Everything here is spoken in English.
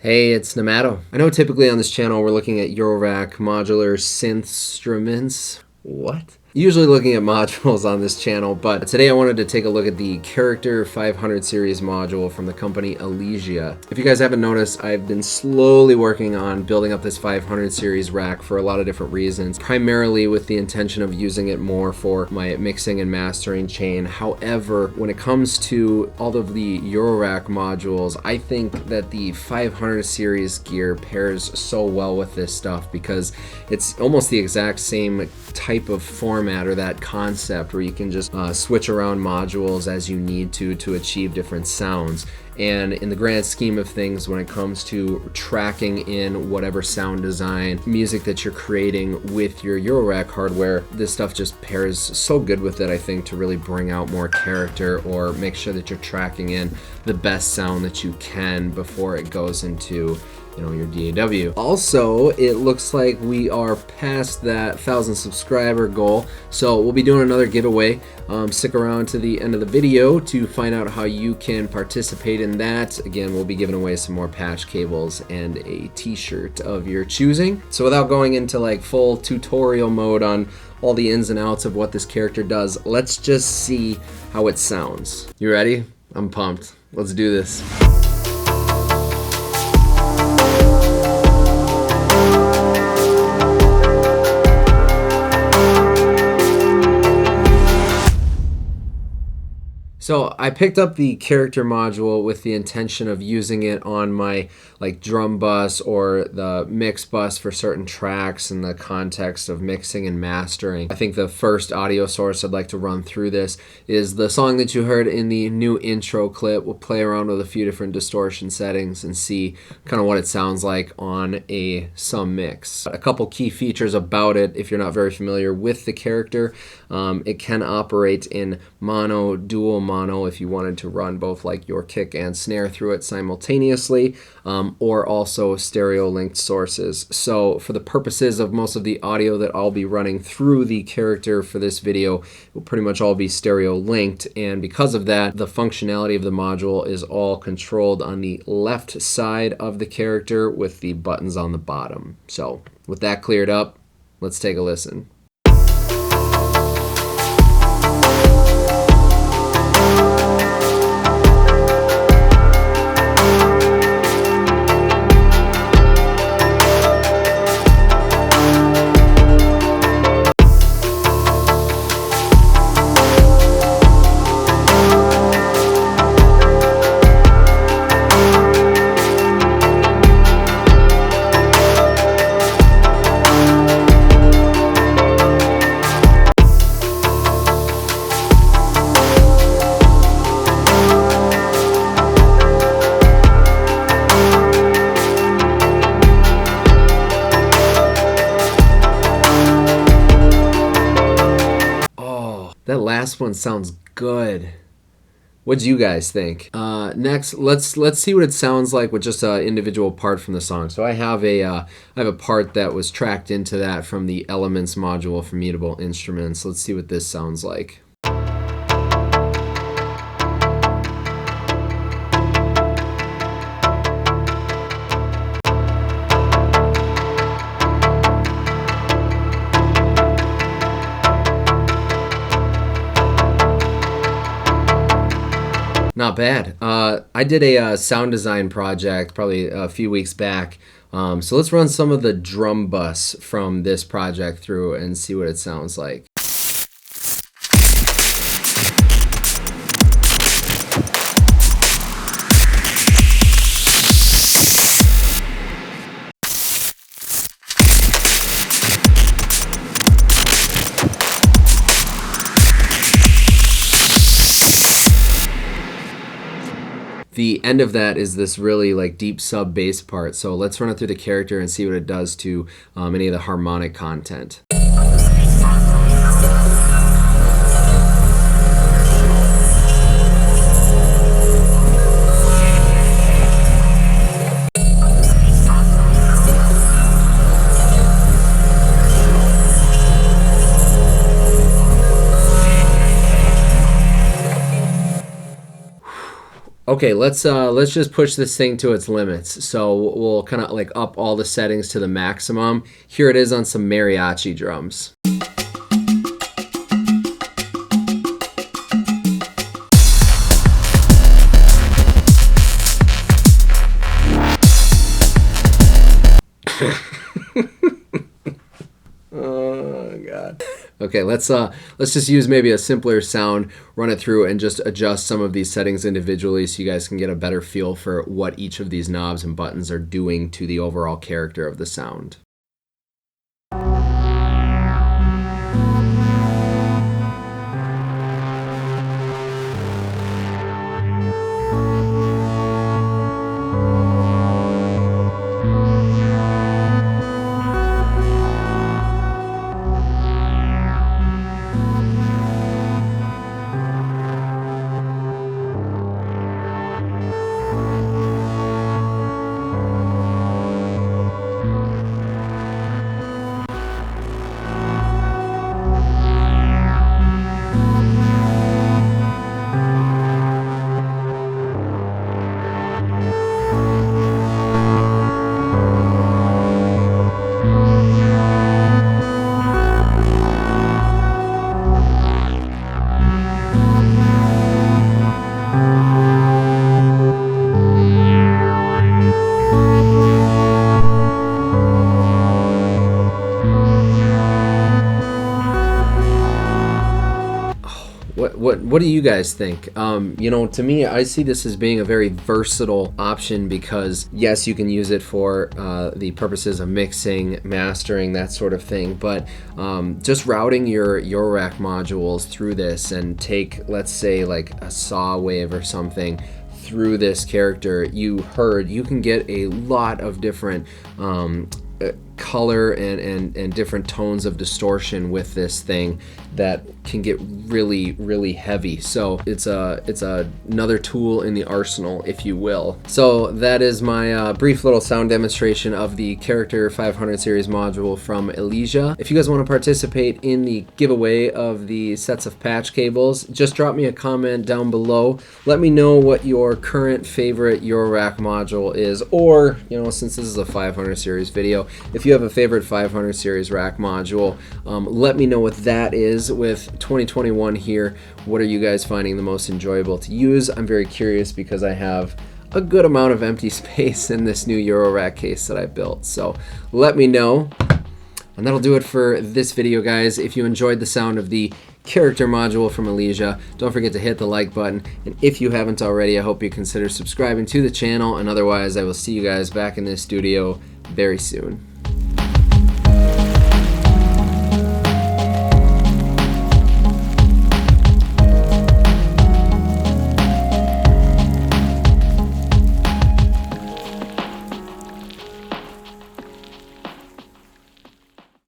Hey, it's Nemato. I know typically on this channel we're looking at Eurorack modular synthstruments. What? Usually looking at modules on this channel, but today I wanted to take a look at the Karacter 500 series module from the company Elysia. If you guys haven't noticed, I've been slowly working on building up this 500 series rack for a lot of different reasons, primarily with the intention of using it more for my mixing and mastering chain. However, when it comes to all of the Eurorack modules, I think that the 500 series gear pairs so well with this stuff because it's almost the exact same type of format or that concept where you can just switch around modules as you need to achieve different sounds. And in the grand scheme of things, when it comes to tracking in whatever sound design, music that you're creating with your Eurorack hardware, this stuff just pairs so good with it, I think, to really bring out more character or make sure that you're tracking in the best sound that you can before it goes into your DAW. Also, it looks like we are past that 1,000 subscriber goal, so we'll be doing another giveaway. Stick around to the end of the video to find out how you can participate in that. Again, we'll be giving away some more patch cables and a t-shirt of your choosing. So without going into like full tutorial mode on all the ins and outs of what this character does, let's just see how it sounds. You ready? I'm pumped. Let's do this. So I picked up the Karacter module with the intention of using it on my drum bus or the mix bus for certain tracks in the context of mixing and mastering. I think the first audio source I'd like to run through this is the song that you heard in the new intro clip. We'll play around with a few different distortion settings and see kind of what it sounds like on a sum mix. A couple key features about it, if you're not very familiar with the Karacter, it can operate in mono, dual mono if you wanted to run both like your kick and snare through it simultaneously, or also stereo linked sources. So for the purposes of most of the audio that I'll be running through the Karacter for this video, it will pretty much all be stereo linked, and because of that, the functionality of the module is all controlled on the left side of the Karacter with the buttons on the bottom. So with that cleared up, let's take a listen. That last one sounds good. What do you guys think? Next, let's see what it sounds like with just an individual part from the song. So I have a part that was tracked into that from the Elements module for Mutable Instruments. Let's see what this sounds like. Not bad. I did a sound design project probably a few weeks back. So let's run some of the drum bus from this project through and see what it sounds like. The end of that is this really deep sub bass part. So let's run it through the Karacter and see what it does to any of the harmonic content. Okay, let's just push this thing to its limits. So we'll kind of like up all the settings to the maximum. Here it is on some mariachi drums. Oh God. Okay, let's just use maybe a simpler sound, run it through, and just adjust some of these settings individually so you guys can get a better feel for what each of these knobs and buttons are doing to the overall character of the sound. What do you guys think? You know, to me, I see this as being a very versatile option because, yes, you can use it for the purposes of mixing, mastering, that sort of thing. But just routing your Eurorack modules through this and take, let's say, like a saw wave or something through this character, you can get a lot of different color and different tones of distortion with this thing that can get really heavy. So it's another tool in the arsenal, if you will. So that is my brief little sound demonstration of the Character 500 series module from Elysia. If you guys want to participate in the giveaway of the sets of patch cables, just drop me a comment down below. Let me know what your current favorite Eurorack module is, or, you know, since this is a 500 series video, if you have a favorite 500 series rack module, let me know what that is. With 2021 here, what are you guys finding the most enjoyable to use? I'm very curious because I have a good amount of empty space in this new Eurorack case that I built. So let me know. And that'll do it for this video, guys. If you enjoyed the sound of the character module from Elysia, don't forget to hit the like button. And if you haven't already, I hope you consider subscribing to the channel. And otherwise, I will see you guys back in this studio very soon.